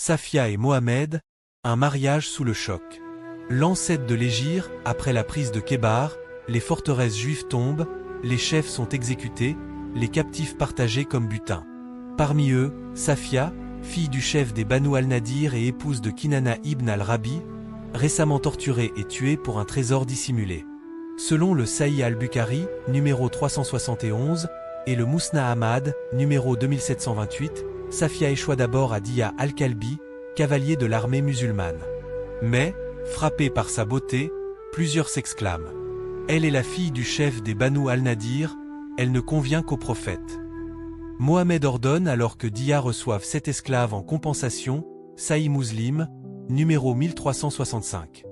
Safia et Mohamed, un mariage sous le choc. L'an 7 de l'Hégire, après la prise de Kébar, les forteresses juives tombent, les chefs sont exécutés, les captifs partagés comme butin. Parmi eux, Safia, fille du chef des Banu al-Nadir et épouse de Kinana ibn al-Rabi, récemment torturée et tuée pour un trésor dissimulé. Selon le Sahih al-Bukhari, numéro 371, et le Musnad Ahmad, numéro 2728, Safia échoua d'abord à Diya al-Kalbi, cavalier de l'armée musulmane. Mais, frappée par sa beauté, plusieurs s'exclament. Elle est la fille du chef des Banu al-Nadir, elle ne convient qu'au prophète. Mohamed ordonne alors que Diya reçoive 7 esclaves en compensation, Sahih Muslim, numéro 1365.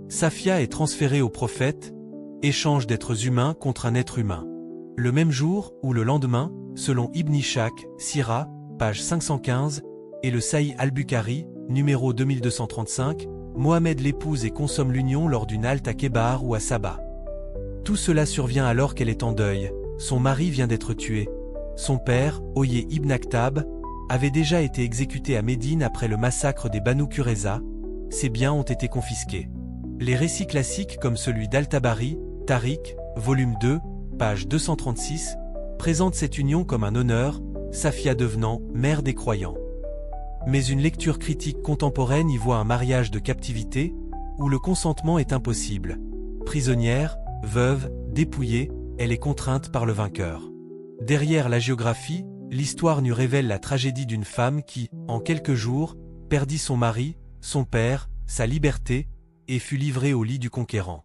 Safia est transférée au prophète, échange d'êtres humains contre un être humain. Le même jour ou le lendemain, selon Ibn Ishaq, Sira, page 515, et le Sahih al-Bukhari, numéro 2235, Mohamed l'épouse et consomme l'union lors d'une halte à Kébar ou à Saba. Tout cela survient alors qu'elle est en deuil, son mari vient d'être tué. Son père, Oyé ibn Akhtab, avait déjà été exécuté à Médine après le massacre des Banu Qurayza, ses biens ont été confisqués. Les récits classiques comme celui d'Al-Tabari, Tariq, volume 2, page 236, présentent cette union comme un honneur, Safia devenant mère des croyants. Mais une lecture critique contemporaine y voit un mariage de captivité, où le consentement est impossible. Prisonnière, veuve, dépouillée, elle est contrainte par le vainqueur. Derrière la géographie, l'histoire nous révèle la tragédie d'une femme qui, en quelques jours, perdit son mari, son père, sa liberté, et fut livrée au lit du conquérant.